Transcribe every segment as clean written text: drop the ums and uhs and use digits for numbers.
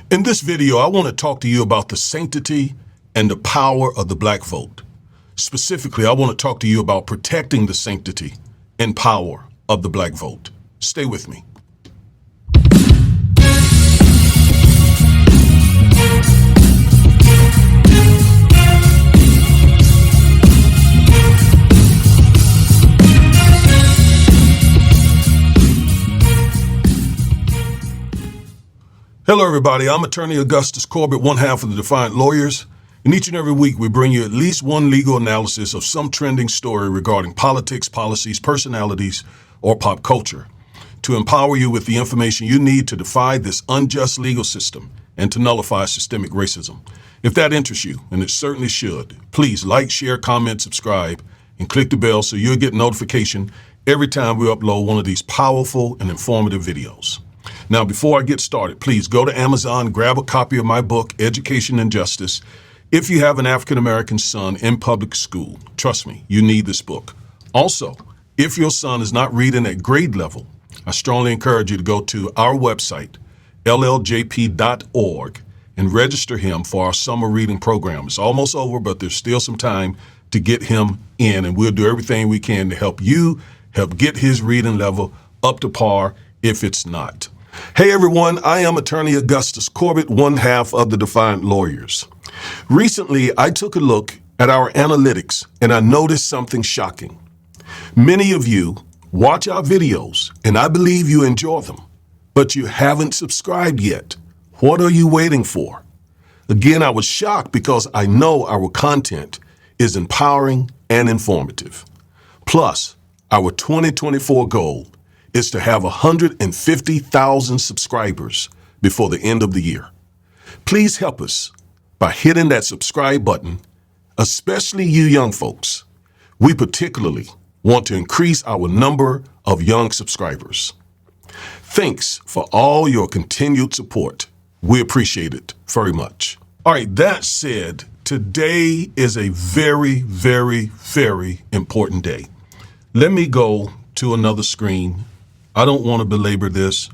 In this video, I want to talk to you about the sanctity and the power of the black vote. Specifically, I want to talk to you about protecting the sanctity and power of the black vote. Stay with me. Hello, everybody. I'm attorney Augustus Corbett, one half of the Defiant Lawyers. And each and every week, we bring you at least one legal analysis of some trending story regarding politics, policies, personalities, or pop culture to empower you with the information you need to defy this unjust legal system and to nullify systemic racism. If that interests you, and it certainly should, please like, share, comment, subscribe, and click the bell so you'll get notification every time we upload one of these powerful and informative videos. Now, before I get started, please go to Amazon, grab a copy of my book, Education and Justice. If you have an African-American son in public school, trust me, you need this book. Also, if your son is not reading at grade level, I strongly encourage you to go to our website, lljp.org, and register him for our summer reading program. It's almost over, but there's still some time to get him in, and we'll do everything we can to help get his reading level up to par if it's not. Hey everyone, I am attorney Augustus Corbett, one half of the Defiant Lawyers. Recently, I took a look at our analytics and I noticed something shocking. Many of you watch our videos and I believe you enjoy them, but you haven't subscribed yet. What are you waiting for? Again, I was shocked because I know our content is empowering and informative. Plus, our 2024 goal is to have 150,000 subscribers before the end of the year. Please help us by hitting that subscribe button, especially you young folks. We particularly want to increase our number of young subscribers. Thanks for all your continued support. We appreciate it very much. All right, that said, today is a very, very, very important day. Let me go to another screen. I don't want to belabor this.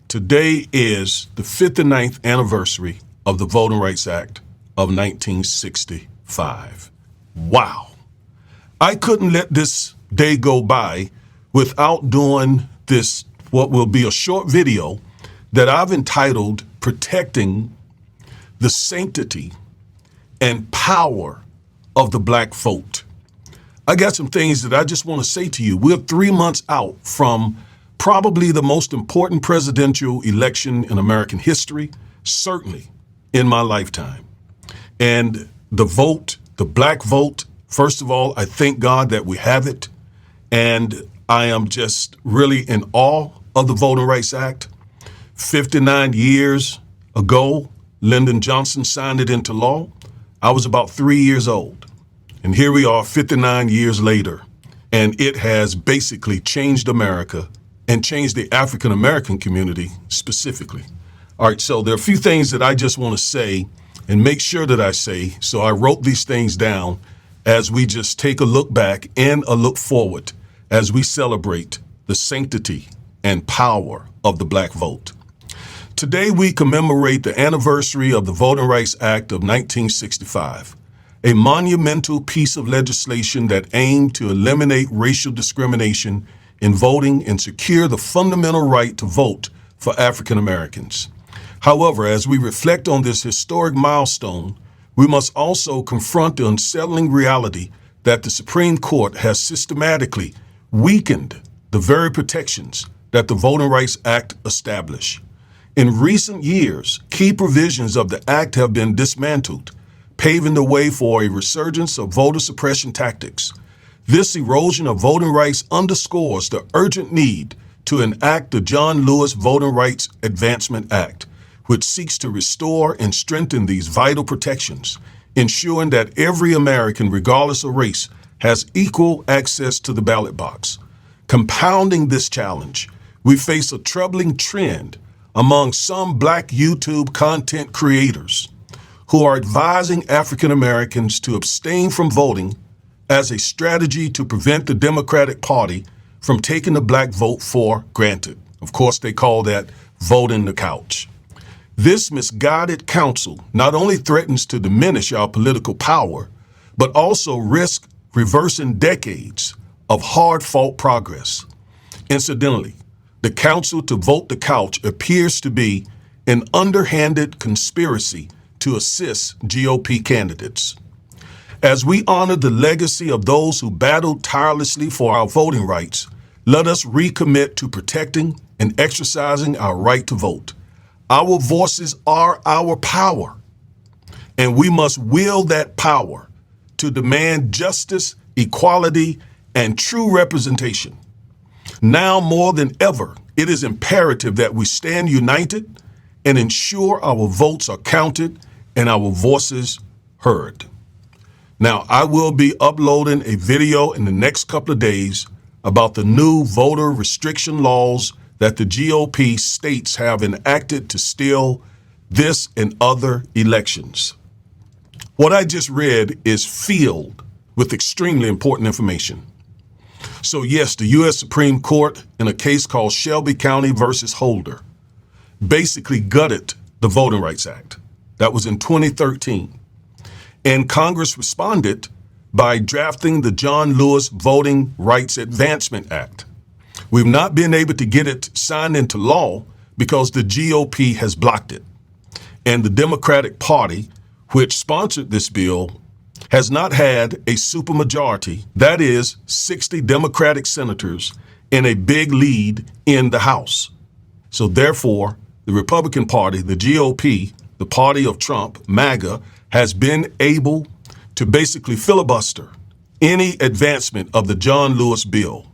Today is the 59th anniversary of the Voting Rights Act of 1965. Wow. I couldn't let this day go by without doing this, what will be a short video that I've entitled Protecting the Sanctity and Power of the Black Vote. I got some things that I just want to say to you. We're 3 months out from probably the most important presidential election in American history, certainly in my lifetime. And the vote, the black vote, first of all, I thank God that we have it. And I am just really in awe of the Voting Rights Act. 59 years ago, Lyndon Johnson signed it into law. I was about 3 years old. And here we are 59 years later, and it has basically changed America and changed the African-American community specifically. All right, so there are a few things that I just want to say and make sure that I say, so I wrote these things down as we just take a look back and a look forward as we celebrate the sanctity and power of the black vote. Today, we commemorate the anniversary of the Voting Rights Act of 1965. A monumental piece of legislation that aimed to eliminate racial discrimination in voting and secure the fundamental right to vote for African Americans. However, as we reflect on this historic milestone, we must also confront the unsettling reality that the Supreme Court has systematically weakened the very protections that the Voting Rights Act established. In recent years, key provisions of the Act have been dismantled, paving the way for a resurgence of voter suppression tactics. This erosion of voting rights underscores the urgent need to enact the John Lewis Voting Rights Advancement Act, which seeks to restore and strengthen these vital protections, ensuring that every American, regardless of race, has equal access to the ballot box. Compounding this challenge, we face a troubling trend among some black YouTube content creators who are advising African Americans to abstain from voting as a strategy to prevent the Democratic Party from taking the black vote for granted. Of course, they call that voting the couch. This misguided counsel not only threatens to diminish our political power, but also risks reversing decades of hard-fought progress. Incidentally, the counsel to vote the couch appears to be an underhanded conspiracy to assist GOP candidates. As we honor the legacy of those who battled tirelessly for our voting rights, let us recommit to protecting and exercising our right to vote. Our voices are our power, and we must wield that power to demand justice, equality, and true representation. Now more than ever, it is imperative that we stand united and ensure our votes are counted and our voices heard. Now, I will be uploading a video in the next couple of days about the new voter restriction laws that the GOP states have enacted to steal this and other elections. What I just read is filled with extremely important information. So yes, the U.S. Supreme Court, in a case called Shelby County versus Holder, basically gutted the Voting Rights Act. That was in 2013. And Congress responded by drafting the John Lewis Voting Rights Advancement Act. We've not been able to get it signed into law because the GOP has blocked it. And the Democratic Party, which sponsored this bill, has not had a supermajority, that is 60 Democratic senators, in a big lead in the House. So therefore, the Republican Party, the GOP, the party of Trump, MAGA, has been able to basically filibuster any advancement of the John Lewis bill.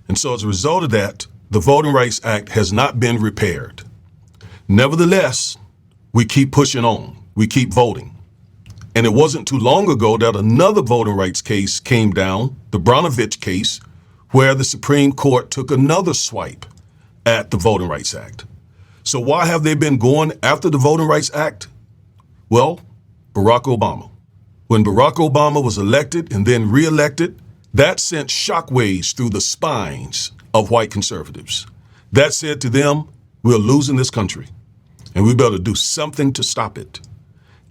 And so as a result of that, the Voting Rights Act has not been repaired. Nevertheless, we keep pushing on. We keep voting. And it wasn't too long ago that another voting rights case came down, the Brnovich case, where the Supreme Court took another swipe at the Voting Rights Act. So why have they been going after the Voting Rights Act? Well, Barack Obama. When Barack Obama was elected and then reelected, that sent shockwaves through the spines of white conservatives. That said to them, we're losing this country, and we better do something to stop it.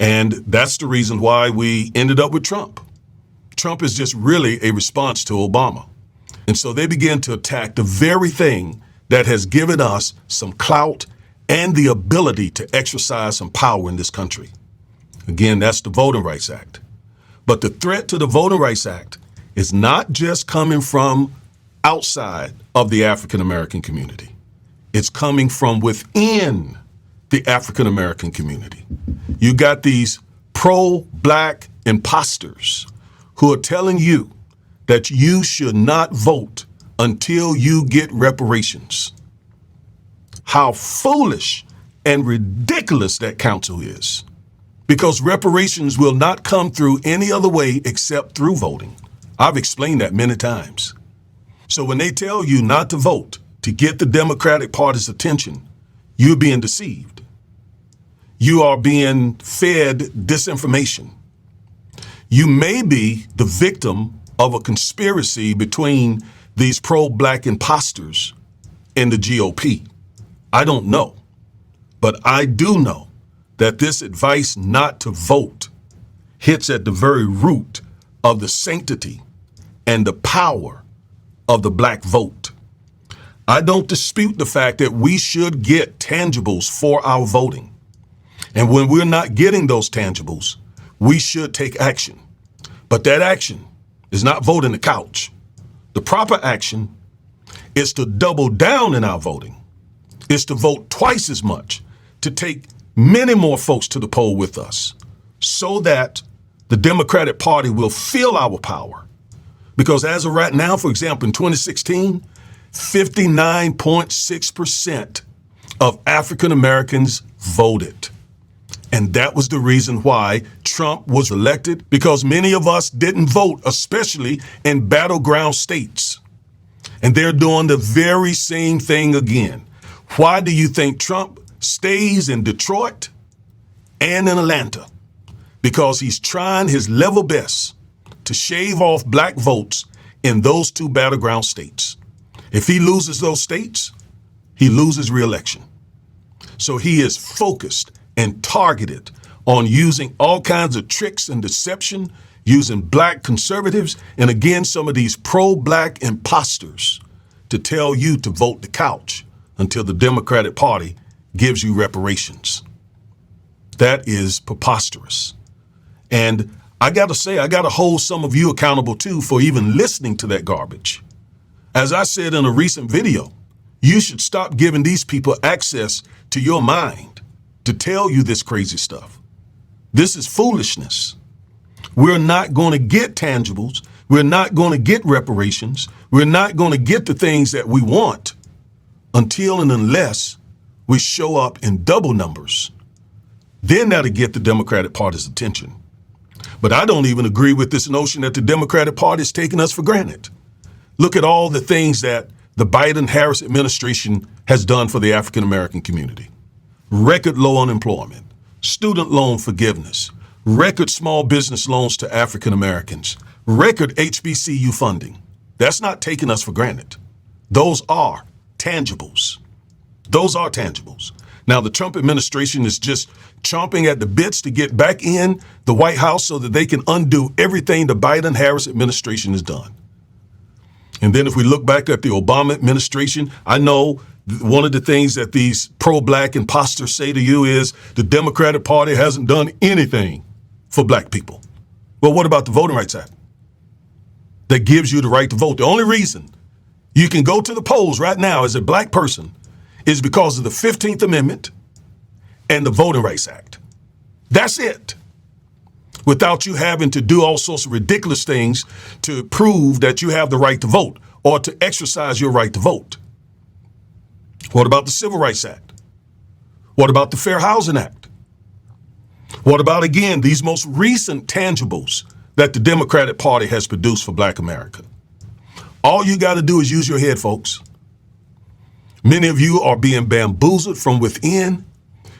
And that's the reason why we ended up with Trump. Trump is just really a response to Obama. And so they began to attack the very thing that has given us some clout and the ability to exercise some power in this country. Again, that's the Voting Rights Act. But the threat to the Voting Rights Act is not just coming from outside of the African American community. It's coming from within the African American community. You got these pro-black imposters who are telling you that you should not vote until you get reparations. How foolish and ridiculous that counsel is. Because reparations will not come through any other way except through voting. I've explained that many times. So when they tell you not to vote to get the Democratic Party's attention, you're being deceived. You are being fed disinformation. You may be the victim of a conspiracy between these pro-black imposters and the GOP. I don't know, but I do know that this advice not to vote hits at the very root of the sanctity and the power of the black vote. I don't dispute the fact that we should get tangibles for our voting. And when we're not getting those tangibles, we should take action. But that action is not voting the couch. The proper action is to double down in our voting. It's to vote twice as much, to take many more folks to the poll with us, so that the Democratic Party will feel our power. Because as of right now, for example, in 2016, 59.6% of African Americans voted. And that was the reason why Trump was elected, because many of us didn't vote, especially in battleground states. And they're doing the very same thing again. Why do you think Trump stays in Detroit and in Atlanta? Because he's trying his level best to shave off black votes in those two battleground states. If he loses those states, he loses re-election. So he is focused and targeted on using all kinds of tricks and deception, using black conservatives, and again, some of these pro-black imposters to tell you to vote the couch until the Democratic Party gives you reparations. That is preposterous. And I got to say, I got to hold some of you accountable too for even listening to that garbage. As I said in a recent video, you should stop giving these people access to your mind to tell you this crazy stuff. This is foolishness. We're not going to get tangibles. We're not going to get reparations. We're not going to get the things that we want until and unless we show up in double numbers. Then that'll get the Democratic Party's attention. But I don't even agree with this notion that the Democratic Party is taking us for granted. Look at all the things that the Biden-Harris administration has done for the African American community. Record low unemployment, student loan forgiveness, record small business loans to African Americans, record HBCU funding. That's not taking us for granted. Those are tangibles. Those are tangibles. Now, the Trump administration is just chomping at the bits to get back in the White House so that they can undo everything the Biden-Harris administration has done. And then if we look back at the Obama administration, I know one of the things that these pro-black imposters say to you is the Democratic Party hasn't done anything for black people. Well, what about the Voting Rights Act that gives you the right to vote? The only reason you can go to the polls right now as a black person is because of the 15th Amendment and the Voting Rights Act. That's it. Without you having to do all sorts of ridiculous things to prove that you have the right to vote or to exercise your right to vote. What about the Civil Rights Act? What about the Fair Housing Act? What about, again, these most recent tangibles that the Democratic Party has produced for Black America? All you got to do is use your head, folks. Many of you are being bamboozled from within,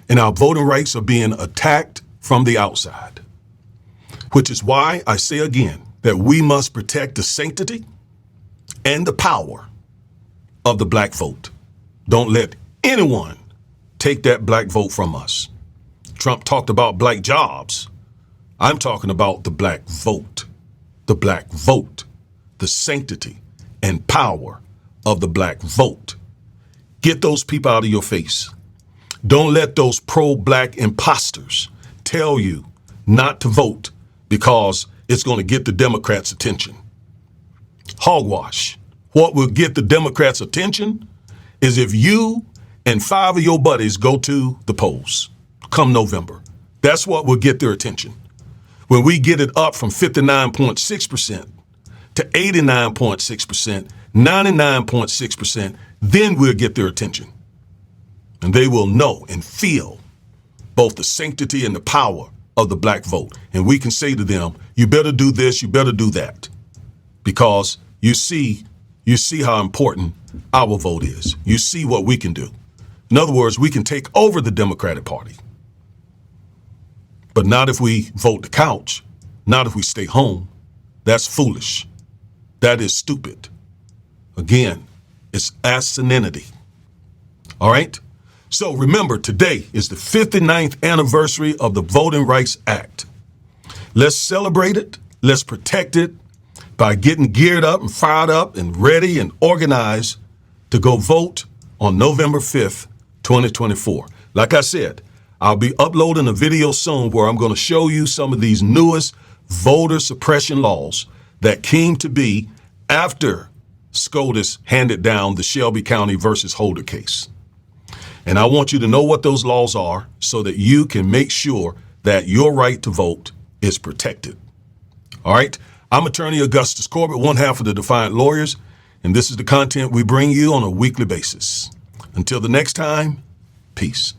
and our voting rights are being attacked from the outside. Which is why I say again that we must protect the sanctity and the power of the black vote. Don't let anyone take that black vote from us. Trump talked about black jobs. I'm talking about the black vote, the sanctity and power of the black vote. Get those people out of your face. Don't let those pro-black imposters tell you not to vote because it's going to get the Democrats' attention. Hogwash. What will get the Democrats' attention is if you and 5 of your buddies go to the polls come November. That's what will get their attention. When we get it up from 59.6% to 89.6%, 99.6%, then we'll get their attention. And they will know and feel both the sanctity and the power of the black vote. And we can say to them, you better do this, you better do that. Because you see how important our vote is. You see what we can do. In other words, we can take over the Democratic Party. But not if we vote the couch, not if we stay home. That's foolish. That is stupid. Again, it's asininity. All right? So remember, today is the 59th anniversary of the Voting Rights Act. Let's celebrate it. Let's protect it by getting geared up and fired up and ready and organized to go vote on November 5th, 2024. Like I said, I'll be uploading a video soon where I'm going to show you some of these newest voter suppression laws that came to be after SCOTUS handed down the Shelby County versus Holder case. And I want you to know what those laws are so that you can make sure that your right to vote is protected. All right? I'm attorney Augustus Corbett, one half of the Defiant Lawyers, and this is the content we bring you on a weekly basis. Until the next time, peace.